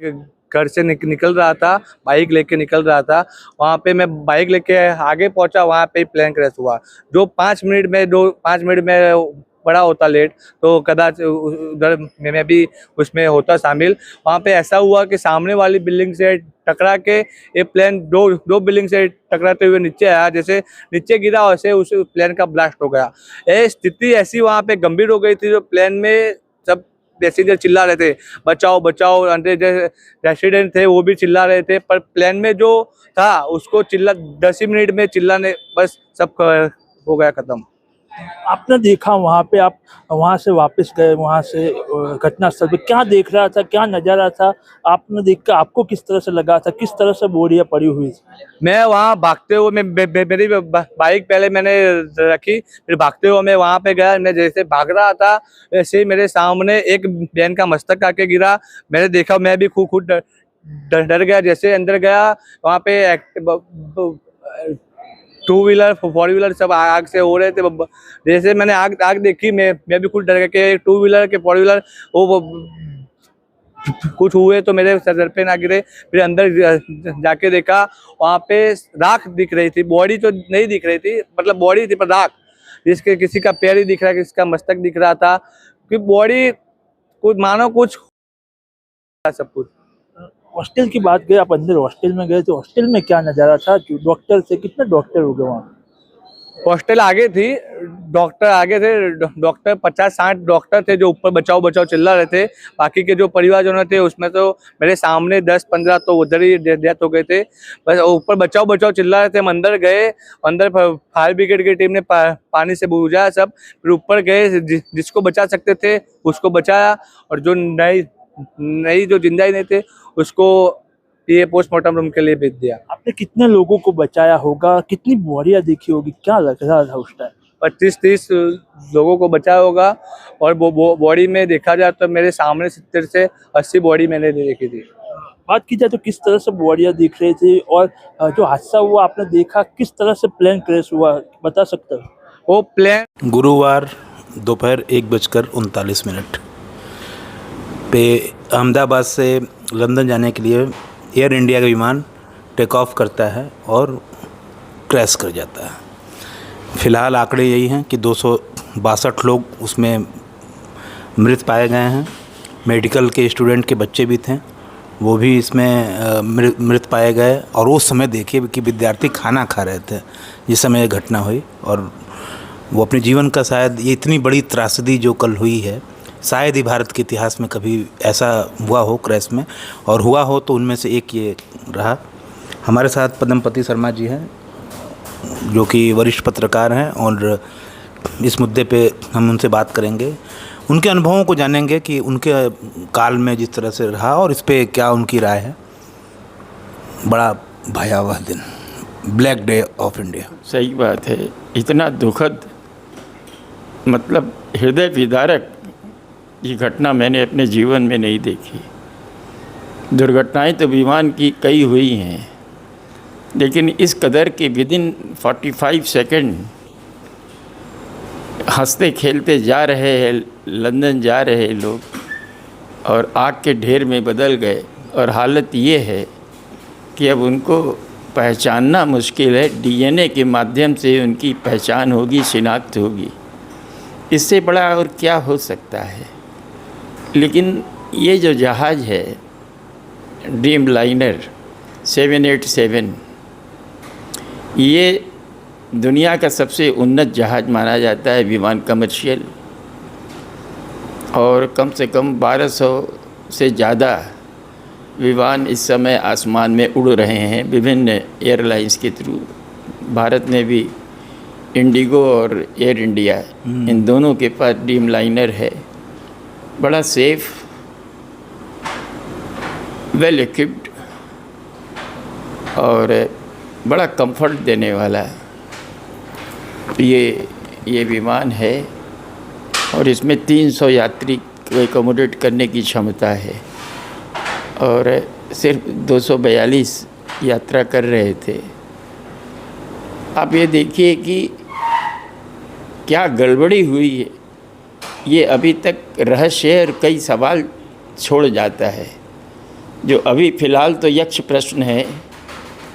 घर से निकल रहा था, बाइक लेके निकल रहा था। वहाँ पे मैं बाइक लेके आगे पहुँचा, वहाँ पे प्लेन क्रैश हुआ। जो 5 मिनट में बड़ा होता लेट, तो कदाच उधर मैं भी उसमें होता शामिल। वहाँ पे ऐसा हुआ कि सामने वाली बिल्डिंग से टकरा के ये प्लेन दो बिल्डिंग से टकराते हुए नीचे आया। जैसे नीचे गिरा वैसे उस प्लेन का ब्लास्ट हो गया। ये स्थिति ऐसी वहाँ पे गंभीर हो गई थी, जो प्लेन में सब पैसेंजर चिल्ला रहे थे, बचाओ बचाओ। अंदर जो रेसिडेंट थे वो भी चिल्ला रहे थे, पर प्लेन में जो था उसको 10 ही मिनट में चिल्लाने बस सब हो गया खत्म। आपने देखा वहाँ पे, आप वहाँ से वापस गए, वहाँ से घटनास्थल पे क्या देख रहा था, क्या नज़ारा था? आपने देख कर आपको किस तरह से लगा था, किस तरह से बोरियां पड़ी हुई थी? मैं वहाँ भागते हुए मेरी बाइक पहले मैंने रखी, फिर भागते हुए मैं वहाँ पे गया। मैं जैसे भाग रहा था वैसे ही मेरे सामने एक बहन का मस्तक आके गिरा। मैंने देखा, मैं भी खुद डर गया। जैसे अंदर गया वहाँ पे 2 व्हीलर 4 व्हीलर सब आग से हो रहे थे। जैसे मैंने आग देखी, मैं भी खुद डर गया कि 2 व्हीलर के 4 व्हीलर वो कुछ हुए तो मेरे सर पे ना गिरे। फिर अंदर जाके देखा, वहाँ पे राख दिख रही थी, बॉडी तो नहीं दिख रही थी, मतलब बॉडी थी पर राख। जिसके किसी का पैर ही दिख रहा, किसी का मस्तक दिख रहा था, कि बॉडी कुछ मानो कुछ सब कुछ। हॉस्टल की बात करें, आप अंदर हॉस्टल में गए तो हॉस्टल में क्या नज़ारा था? डॉक्टर थे, कितने डॉक्टर हो गए वहाँ? हॉस्टल आगे थी, डॉक्टर आगे थे। डॉक्टर 50-60 डॉक्टर थे जो ऊपर बचाओ बचाओ चिल्ला रहे थे। बाकी के जो परिवारजनों थे उसमें तो मेरे सामने 10-15 तो उधर ही डेथ हो गए थे। बस ऊपर बचाओ बचाओ चिल्ला रहे थे। हम अंदर गए, अंदर फायर ब्रिगेड की टीम ने पानी से बुझाया सब। फिर ऊपर गए, जिसको बचा सकते थे उसको बचाया, और जो नई जो जिंदा ही नहीं थे उसको ये पोस्टमार्टम रूम के लिए भेज दिया। आपने कितने लोगों को बचाया होगा, कितनी बोरियां देखी होगी, क्या लग रहा था उस टाइम? 25-30 लोगों को बचाया होगा। और बॉडी में देखा जाए तो मेरे सामने 70 से 80 बॉडी मैंने देखी थी। बात की जाए तो किस तरह से बोरियां दिख रही थी, और जो हादसा हुआ आपने देखा, किस तरह से प्लेन क्रैश हुआ, बता सकते हो? वो प्लेन गुरुवार दोपहर 1:39 पे अहमदाबाद से लंदन जाने के लिए एयर इंडिया का विमान टेक ऑफ करता है और क्रैश कर जाता है। फ़िलहाल आंकड़े यही हैं कि 262 लोग उसमें मृत पाए गए हैं। मेडिकल के स्टूडेंट के बच्चे भी थे, वो भी इसमें मृत पाए गए। और उस समय देखिए कि विद्यार्थी खाना खा रहे थे जिस समय यह घटना हुई, और वो अपने जीवन का शायद ये इतनी बड़ी त्रासदी जो कल हुई है, शायद ही भारत के इतिहास में कभी ऐसा हुआ हो क्रैश में, और हुआ हो तो उनमें से एक ये रहा। हमारे साथ पद्मपति शर्मा जी हैं जो कि वरिष्ठ पत्रकार हैं, और इस मुद्दे पे हम उनसे बात करेंगे, उनके अनुभवों को जानेंगे कि उनके काल में जिस तरह से रहा और इस पे क्या उनकी राय है। बड़ा भयावह दिन, ब्लैक डे ऑफ इंडिया। सही बात है, इतना दुखद, मतलब हृदय विदारक ये घटना मैंने अपने जीवन में नहीं देखी। दुर्घटनाएं तो विमान की कई हुई हैं, लेकिन इस कदर के विदिन 45 सेकंड हंसते खेलते जा रहे हैं, लंदन जा रहे लोग, और आग के ढेर में बदल गए। और हालत ये है कि अब उनको पहचानना मुश्किल है। डीएनए के माध्यम से उनकी पहचान होगी, शिनाख्त होगी। इससे बड़ा और क्या हो सकता है। लेकिन ये जो जहाज़ है ड्रीम लाइनर 787, ये दुनिया का सबसे उन्नत जहाज़ माना जाता है, विमान कमर्शियल। और कम से कम 1200 से ज़्यादा विमान इस समय आसमान में उड़ रहे हैं विभिन्न एयरलाइंस के थ्रू। भारत में भी इंडिगो और एयर इंडिया, इन दोनों के पास ड्रीम लाइनर है। बड़ा सेफ, वेल इक्विप्ड और बड़ा कंफर्ट देने वाला ये विमान है। और इसमें 300 यात्री को एकोमोडेट करने की क्षमता है, और सिर्फ 242 यात्रा कर रहे थे। आप ये देखिए कि क्या गड़बड़ी हुई है, ये अभी तक रहस्य और कई सवाल छोड़ जाता है। जो अभी फ़िलहाल तो यक्ष प्रश्न है,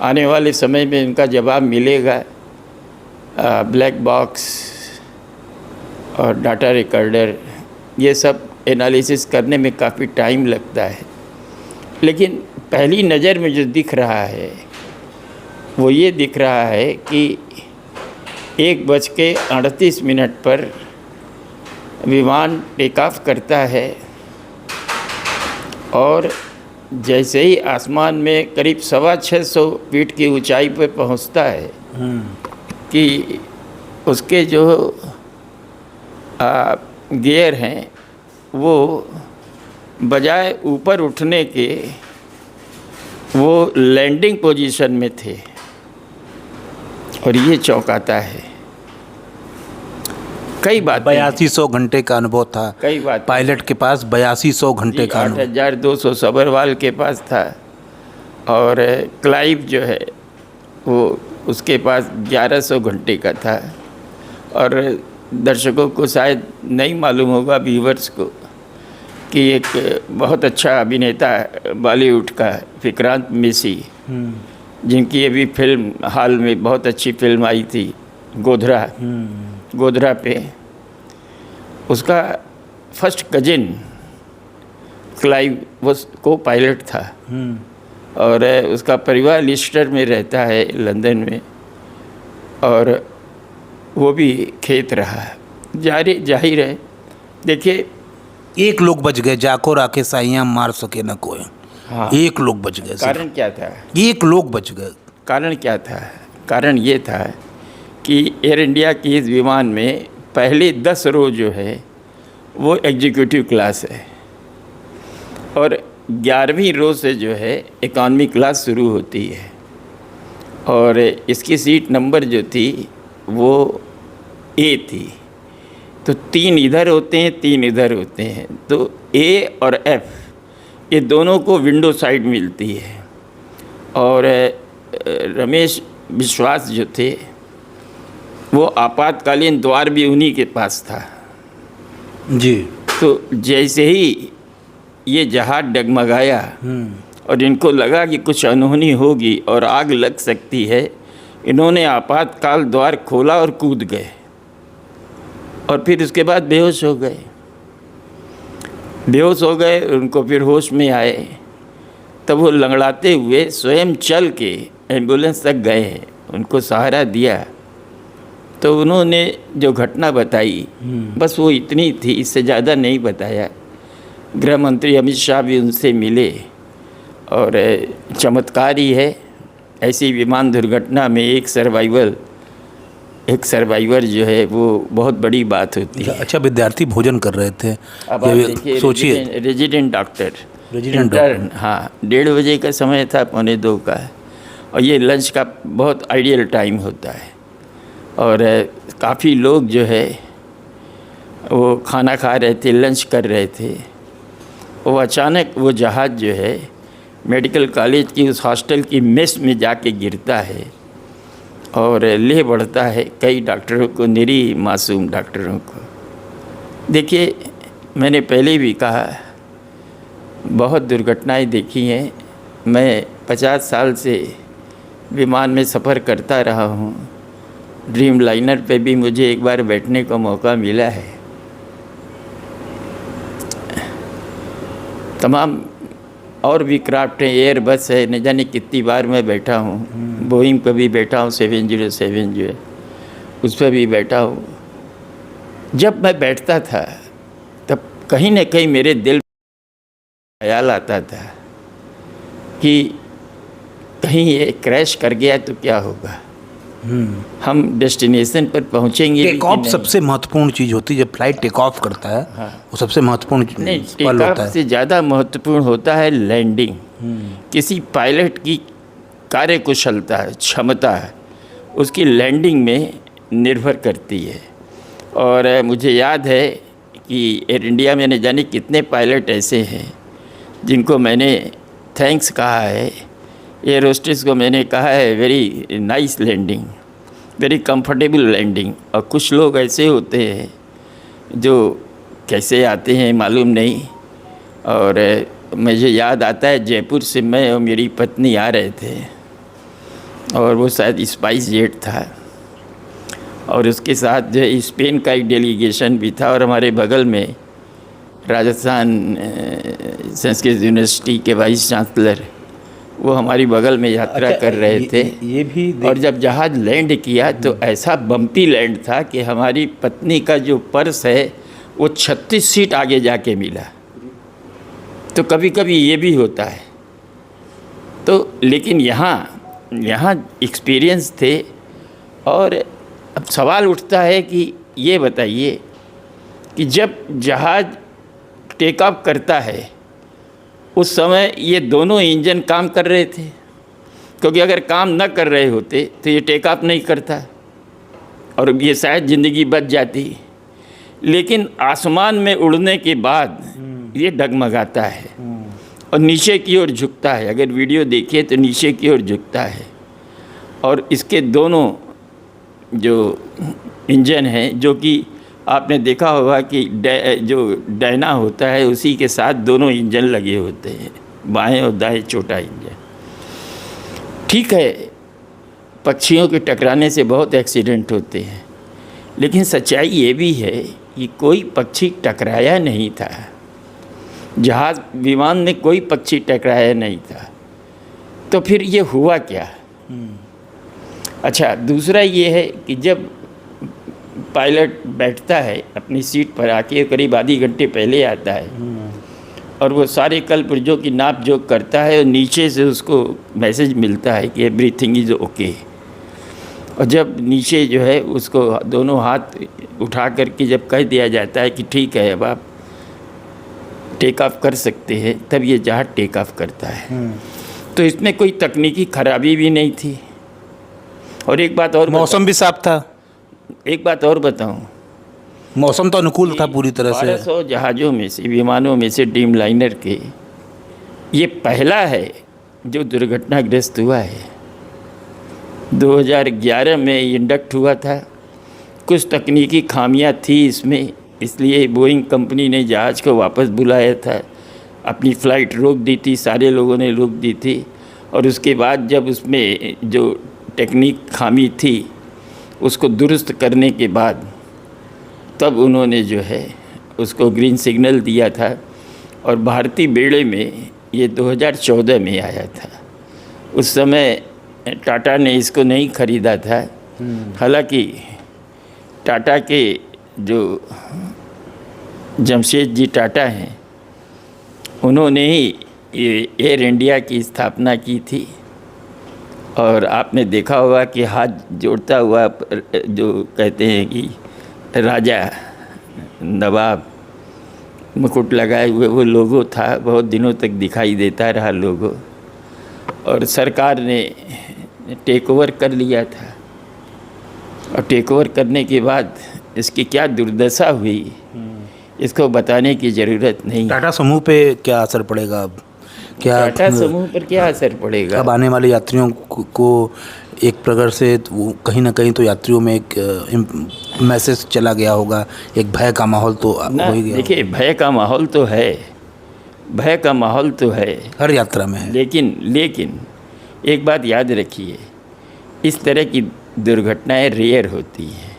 आने वाले समय में उनका जवाब मिलेगा। ब्लैक बॉक्स और डाटा रिकॉर्डर, ये सब एनालिसिस करने में काफ़ी टाइम लगता है, लेकिन पहली नज़र में जो दिख रहा है वो ये दिख रहा है कि 1:38 पर विमान टेक ऑफ करता है और जैसे ही आसमान में करीब 650 फीट की ऊंचाई पर पहुंचता है कि उसके जो गियर हैं वो बजाय ऊपर उठने के वो लैंडिंग पोजीशन में थे, और ये चौंकाता है। कई बात 8200 घंटे का अनुभव था, कई बात पायलट के पास 8200 घंटे का अनुभव। 8200 सबरवाल के पास था, और क्लाइव जो है वो उसके पास 1100 घंटे का था। और दर्शकों को शायद नहीं मालूम होगा, व्यूवर्स को, कि एक बहुत अच्छा अभिनेता है बॉलीवुड का, विक्रांत मेसी, जिनकी अभी फिल्म हाल में बहुत अच्छी फिल्म आई थी गोधरा पे, उसका फर्स्ट कजिन क्लाइव वो को पायलट था, और उसका परिवार लिस्टर में रहता है लंदन में, और वो भी खेत रहा। जाहिर है, देखिए, एक लोग बच गए, जाको राके साइयां मार सके न कोई। हाँ, एक लोग बच गए, कारण क्या था? एक लोग बच गए। कारण क्या था? कारण ये था कि एयर इंडिया के इस विमान में पहले 10 रो जो है वो एग्जीक्यूटिव क्लास है, और 11वीं रो से जो है इकॉनमी क्लास शुरू होती है, और इसकी सीट नंबर जो थी वो ए थी। तो 3 इधर होते हैं, 3 इधर होते हैं, तो ए और एफ ये दोनों को विंडो साइड मिलती है। और रमेश विश्वास जो थे वो आपातकालीन द्वार भी उन्हीं के पास था जी। तो जैसे ही ये जहाज डगमगाया और इनको लगा कि कुछ अनहोनी होगी और आग लग सकती है, इन्होंने आपातकाल द्वार खोला और कूद गए, और फिर उसके बाद बेहोश हो गए। उनको फिर होश में आए, तब वो लंगड़ाते हुए स्वयं चल के एम्बुलेंस तक गए, उनको सहारा दिया। तो उन्होंने जो घटना बताई बस वो इतनी थी, इससे ज़्यादा नहीं बताया। गृह मंत्री अमित शाह भी उनसे मिले, और चमत्कार ही है, ऐसी विमान दुर्घटना में एक सर्वाइवर जो है वो बहुत बड़ी बात होती है। अच्छा, विद्यार्थी भोजन कर रहे थे, अब आप देखिए, सोचिए, रेजिडेंट डॉक्टर, हाँ, 1:30 बजे का समय था, 1:45 का, और ये लंच का बहुत आइडियल टाइम होता है, और काफ़ी लोग जो है वो खाना खा रहे थे, लंच कर रहे थे। वो अचानक वो जहाज़ जो है मेडिकल कॉलेज की उस हॉस्टल की मेस में जाके गिरता है और ले बढ़ता है कई डॉक्टरों को, निरी मासूम डॉक्टरों को। देखिए, मैंने पहले भी कहा, बहुत दुर्घटनाएं देखी हैं। मैं 50 साल से विमान में सफ़र करता रहा हूँ। ड्रीम लाइनर पे भी मुझे एक बार बैठने का मौका मिला है। तमाम और भी क्राफ्ट हैं, एयर बस है, न जाने कितनी बार मैं बैठा हूँ। बोइंग पर भी बैठा हूँ, 707 जो है उस पर भी बैठा हूँ। जब मैं बैठता था तब कहीं न कहीं मेरे दिल में ख्याल आता था कि कहीं ये क्रैश कर गया तो क्या होगा, हम डेस्टिनेशन पर पहुंचेंगे। टेक ऑफ सबसे महत्वपूर्ण चीज़ होती है, जब फ्लाइट टेक ऑफ करता है, हाँ, वो सबसे महत्वपूर्ण नहीं, पल टेक होता ऑफ है। से ज़्यादा महत्वपूर्ण होता है लैंडिंग। किसी पायलट की कार्यकुशलता, क्षमता उसकी लैंडिंग में निर्भर करती है। और मुझे याद है कि एयर इंडिया में न जाने कितने पायलट ऐसे हैं जिनको मैंने थैंक्स कहा है। एयर होस्टेस को मैंने कहा है very nice landing, very comfortable landing. और कुछ लोग ऐसे होते हैं जो कैसे आते हैं मालूम नहीं, और मुझे याद आता है जयपुर से मैं और मेरी पत्नी आ रहे थे और वो शायद स्पाइस जेट था और उसके साथ जो है स्पेन का एक डेलीगेशन भी था और हमारे बगल में राजस्थान संस्कृत यूनिवर्सिटी के वाइस चांसलर वो हमारी बगल में यात्रा कर रहे थे। ये भी और जब जहाज़ लैंड किया तो ऐसा बम्पी लैंड था कि हमारी पत्नी का जो पर्स है वो 36 सीट आगे जाके मिला। तो कभी कभी ये भी होता है। तो लेकिन यहाँ एक्सपीरियंस थे। और अब सवाल उठता है कि ये बताइए कि जब जहाज़ टेक ऑफ करता है उस समय ये दोनों इंजन काम कर रहे थे, क्योंकि अगर काम न कर रहे होते तो ये टेक ऑफ नहीं करता और ये शायद ज़िंदगी बच जाती। लेकिन आसमान में उड़ने के बाद ये डगमगाता है और नीचे की ओर झुकता है। अगर वीडियो देखिए तो नीचे की ओर झुकता है और इसके दोनों जो इंजन हैं, जो कि आपने देखा होगा कि जो डायना होता है उसी के साथ दोनों इंजन लगे होते हैं, बाएं और दाएं छोटा इंजन। ठीक है, पक्षियों के टकराने से बहुत एक्सीडेंट होते हैं, लेकिन सच्चाई ये भी है कि कोई पक्षी टकराया नहीं था, जहाज़ विमान में कोई पक्षी टकराया नहीं था। तो फिर ये हुआ क्या? अच्छा, दूसरा ये है कि जब पायलट बैठता है अपनी सीट पर आके, करीब आधी घंटे पहले आता है और वो सारे कलपुर्जों की नाप जोख करता है और नीचे से उसको मैसेज मिलता है कि एवरीथिंग इज़ ओके। और जब नीचे जो है उसको दोनों हाथ उठा करके जब कह दिया जाता है कि ठीक है अब आप टेक ऑफ कर सकते हैं, तब ये जहाज़ टेक ऑफ करता है। तो इसमें कोई तकनीकी खराबी भी नहीं थी। और एक बात और, मौसम भी साफ था। एक बात और बताऊं, मौसम तो अनुकूल था पूरी तरह से। 1200 जहाज़ों में से, विमानों में से, ड्रीम लाइनर के ये पहला है जो दुर्घटनाग्रस्त हुआ है। 2011 में इंडक्ट हुआ था, कुछ तकनीकी खामियां थी इसमें, इसलिए बोइंग कंपनी ने जहाज़ को वापस बुलाया था, अपनी फ़्लाइट रोक दी थी, सारे लोगों ने रोक दी थी। और उसके बाद जब उसमें जो टेक्निक खामी थी उसको दुरुस्त करने के बाद तब उन्होंने जो है उसको ग्रीन सिग्नल दिया था। और भारतीय बेड़े में ये 2014 में आया था। उस समय टाटा ने इसको नहीं ख़रीदा था। हालांकि टाटा के जो जमशेद जी टाटा हैं उन्होंने ही ये एयर इंडिया की स्थापना की थी। और आपने देखा होगा कि हाथ जोड़ता हुआ जो कहते हैं कि राजा नवाब मुकुट लगाए हुए वो लोगो था, बहुत दिनों तक दिखाई देता रहा लोगो। और सरकार ने टेक ओवर कर लिया था और टेक ओवर करने के बाद इसकी क्या दुर्दशा हुई इसको बताने की ज़रूरत नहीं। टाटा समूह पे क्या असर पड़ेगा अब? क्या टाटा समूह पर क्या असर पड़ेगा? अब आने वाले यात्रियों को एक प्रकार से कहीं ना कहीं तो यात्रियों में एक मैसेज चला गया होगा, एक भय का माहौल तो हो ही गया। देखिए, भय का माहौल तो है, भय का माहौल तो है, हर यात्रा में है। लेकिन एक बात याद रखिए, इस तरह की दुर्घटनाएं रेयर होती हैं।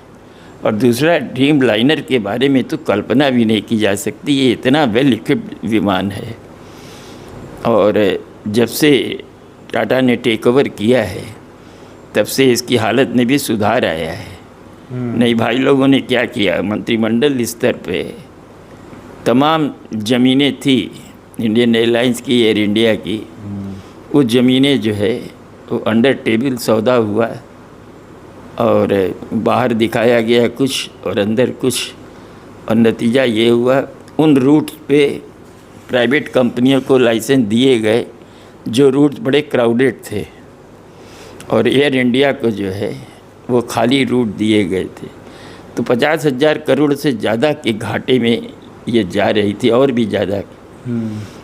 और दूसरा, ड्रीम लाइनर के बारे में तो कल्पना भी नहीं की जा सकती, ये इतना वेल इक्विप्ड विमान है। और जब से टाटा ने टेक ओवर किया है तब से इसकी हालत में भी सुधार आया है। नहीं, भाई लोगों ने क्या किया, मंत्रिमंडल स्तर पे तमाम ज़मीनें थी इंडियन एयरलाइंस की, एयर इंडिया की, वो ज़मीनें जो है वो अंडर टेबल सौदा हुआ और बाहर दिखाया गया कुछ और अंदर कुछ। और नतीजा ये हुआ, उन रूट पे प्राइवेट कंपनियों को लाइसेंस दिए गए जो रूट बड़े क्राउडेड थे और एयर इंडिया को जो है वो खाली रूट दिए गए थे। तो 50,000 करोड़ से ज़्यादा के घाटे में ये जा रही थी और भी ज़्यादा।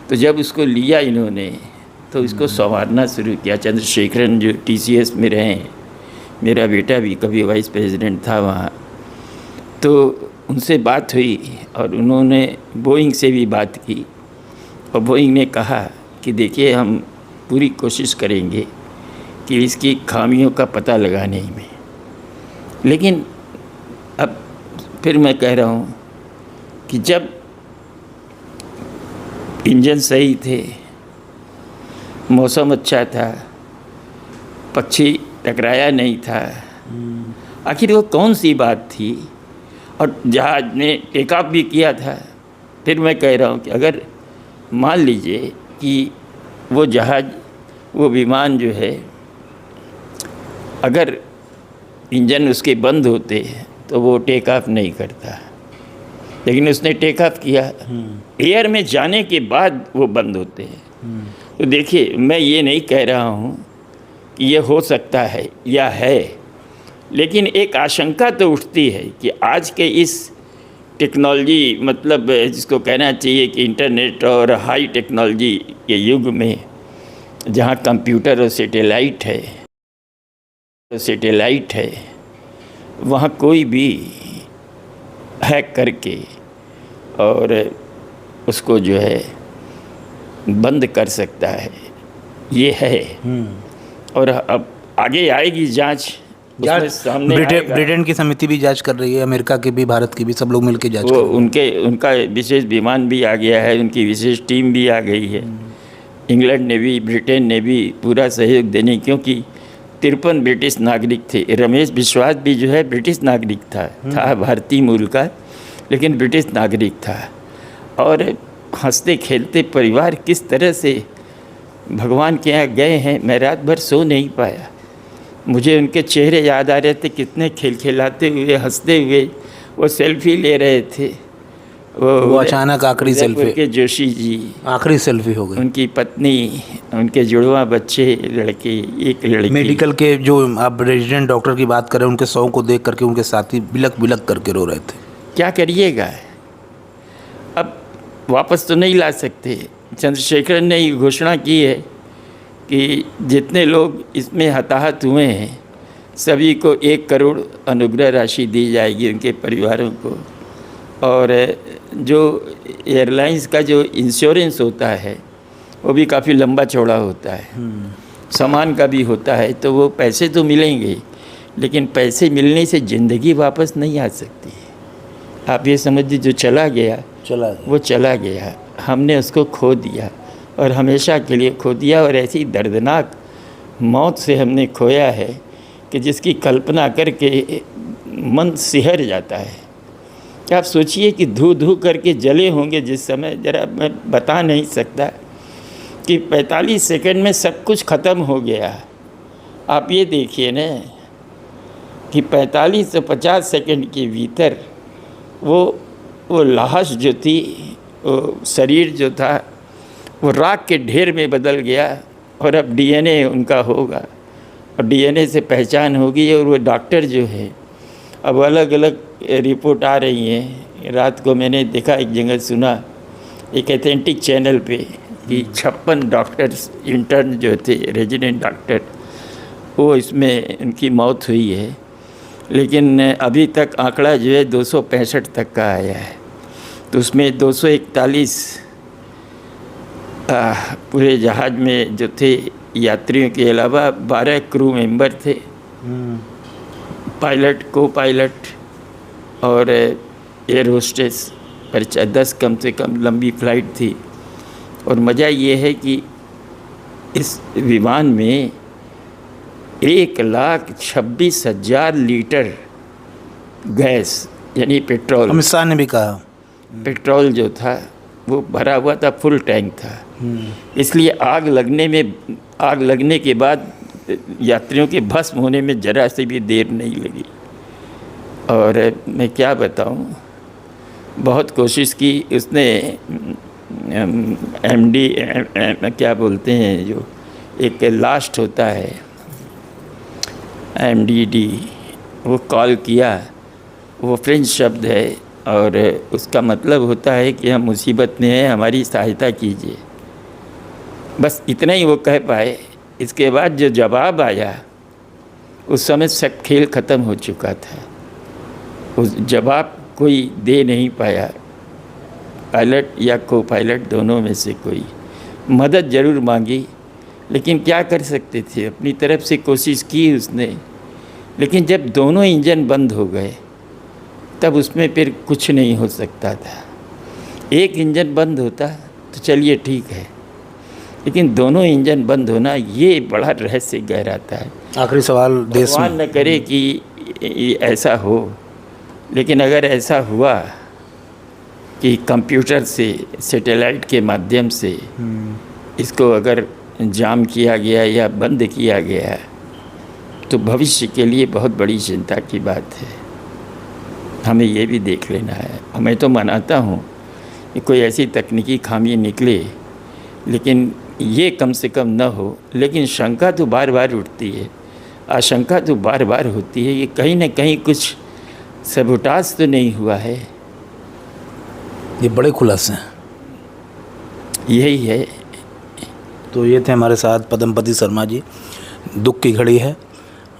तो जब उसको लिया इन्होंने तो इसको संवारना शुरू किया। चंद्रशेखरन जो TCS में रहे हैं, मेरा बेटा भी कभी वाइस प्रेसिडेंट था वहाँ, तो उनसे बात हुई और उन्होंने बोइंग से भी बात की और बोइंग ने कहा कि देखिए हम पूरी कोशिश करेंगे कि इसकी खामियों का पता लगाने में, लेकिन अब फिर मैं कह रहा हूँ कि जब इंजन सही थे, मौसम अच्छा था, पक्षी टकराया नहीं था, आखिर वो कौन सी बात थी? और जहाज ने टेक ऑफ भी किया था। फिर मैं कह रहा हूँ कि अगर मान लीजिए कि वो जहाज, वो विमान जो है, अगर इंजन उसके बंद होते तो वो टेक ऑफ नहीं करता, लेकिन उसने टेक ऑफ किया। एयर में जाने के बाद वो बंद होते हैं। तो देखिए, मैं ये नहीं कह रहा हूँ कि ये हो सकता है या है, लेकिन एक आशंका तो उठती है कि आज के इस टेक्नोलॉजी, मतलब जिसको कहना चाहिए कि इंटरनेट और हाई टेक्नोलॉजी के युग में, जहाँ कंप्यूटर और सैटेलाइट है, वहाँ कोई भी हैक करके और उसको जो है बंद कर सकता है, ये है। और अब आगे आएगी जांच, उसमें सामने ब्रिटेन की समिति भी जांच कर रही है, अमेरिका की भी, भारत की भी, सब लोग मिलकर जांच कर रहे हैं। उनका विशेष विमान भी आ गया है, उनकी विशेष टीम भी आ गई है। इंग्लैंड ने भी, ब्रिटेन ने भी पूरा सहयोग देने, क्योंकि 53 ब्रिटिश नागरिक थे। रमेश बिश्वास भी जो है ब्रिटिश नागरिक था भारतीय मूल का, लेकिन ब्रिटिश नागरिक था। और हंसते खेलते परिवार किस तरह से भगवान के यहाँ गए हैं, मैं रात भर सो नहीं पाया। मुझे उनके चेहरे याद आ रहे थे, कितने खिलखिलाते हुए, हंसते हुए वो सेल्फी ले रहे थे। वो अचानक आखिरी सेल्फी के जोशी जी, आखिरी सेल्फी हो गई। उनकी पत्नी, उनके जुड़वा बच्चे, लड़के, एक लड़की। मेडिकल के जो आप रेजिडेंट डॉक्टर की बात कर रहे हैं, उनके शव को देख करके उनके साथी बिलक बिलक करके रो रहे थे। क्या करिएगा, अब वापस तो नहीं ला सकते। चंद्रशेखरन ने ये घोषणा की है कि जितने लोग इसमें हताहत हुए हैं, सभी को 1 करोड़ अनुग्रह राशि दी जाएगी उनके परिवारों को। और जो एयरलाइंस का जो इंश्योरेंस होता है, वो भी काफ़ी लंबा चौड़ा होता है, सामान का भी होता है। तो वो पैसे तो मिलेंगे, लेकिन पैसे मिलने से ज़िंदगी वापस नहीं आ सकती। आप ये समझिए, जो चला गया वो चला गया, हमने उसको खो दिया और हमेशा के लिए खो दिया। और ऐसी दर्दनाक मौत से हमने खोया है कि जिसकी कल्पना करके मन सिहर जाता है। क्या आप सोचिए कि धू धू करके जले होंगे जिस समय, ज़रा मैं बता नहीं सकता कि 45 सेकंड में सब कुछ ख़त्म हो गया। आप ये देखिए ना कि 45 से 50 सेकंड के भीतर वो लाश जो थी, वो शरीर जो था, वो राख के ढेर में बदल गया। और अब डीएनए उनका होगा और डीएनए से पहचान होगी। और वो डॉक्टर जो है, अब अलग अलग रिपोर्ट आ रही हैं। रात को मैंने देखा, एक जगह सुना, एक एथेंटिक चैनल पे, कि 56 डॉक्टर्स इंटर्न जो थे, रेजिडेंट डॉक्टर, वो इसमें उनकी मौत हुई है। लेकिन अभी तक आंकड़ा जो है 265 तक का आया है। तो उसमें 241 पूरे जहाज़ में जो थे यात्रियों के अलावा 12 क्रू मेंबर थे, पायलट, को पायलट और एयर होस्टेस पर 10 कम से कम लंबी फ़्लाइट थी। और मज़ा ये है कि इस विमान में 1,26,000 लीटर गैस, यानी पेट्रोल, अमित शाह ने भी कहा, पेट्रोल जो था वो भरा हुआ था, फुल टैंक था। इसलिए आग लगने के बाद यात्रियों के भस्म होने में ज़रा से भी देर नहीं लगी। और मैं क्या बताऊं, बहुत कोशिश की उसने। एमडी क्या बोलते हैं, जो एक लास्ट होता है, एमडीडी, वो कॉल किया। वो फ्रेंच शब्द है और उसका मतलब होता है कि हम मुसीबत में हैं, हमारी सहायता कीजिए। बस इतना ही वो कह पाए। इसके बाद जो जवाब आया, उस समय सब खेल ख़त्म हो चुका था। उस जवाब कोई दे नहीं पाया। पायलट या को पायलट दोनों में से कोई। मदद ज़रूर मांगी, लेकिन क्या कर सकते थे, अपनी तरफ से कोशिश की उसने, लेकिन जब दोनों इंजन बंद हो गए तब उसमें फिर कुछ नहीं हो सकता था। एक इंजन बंद होता तो चलिए ठीक है, लेकिन दोनों इंजन बंद होना ये बड़ा रहस्य गहराता है। आखिरी सवाल देश में, भगवान न करे कि ऐसा हो, लेकिन अगर ऐसा हुआ कि कंप्यूटर से, सैटेलाइट के माध्यम से इसको अगर जाम किया गया या बंद किया गया तो भविष्य के लिए बहुत बड़ी चिंता की बात है। हमें ये भी देख लेना है। मैं तो मनाता हूँ कि कोई ऐसी तकनीकी खामी निकले, लेकिन ये कम से कम न हो। लेकिन शंका तो बार बार उठती है, आशंका तो बार बार होती है कि कहीं ना कहीं कुछ सबोटाज तो नहीं हुआ है। ये बड़े खुलासे हैं। यही है। तो ये थे हमारे साथ पद्मपति शर्मा जी। दुख की घड़ी है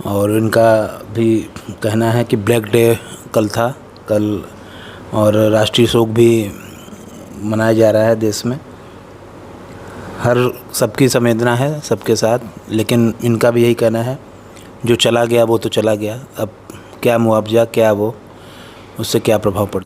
और इनका भी कहना है कि ब्लैक डे कल था, कल, और राष्ट्रीय शोक भी मनाया जा रहा है देश में। हर सबकी संवेदना है सबके साथ, लेकिन इनका भी यही कहना है जो चला गया वो तो चला गया, अब क्या मुआवजा, क्या वो, उससे क्या प्रभाव पड़ता।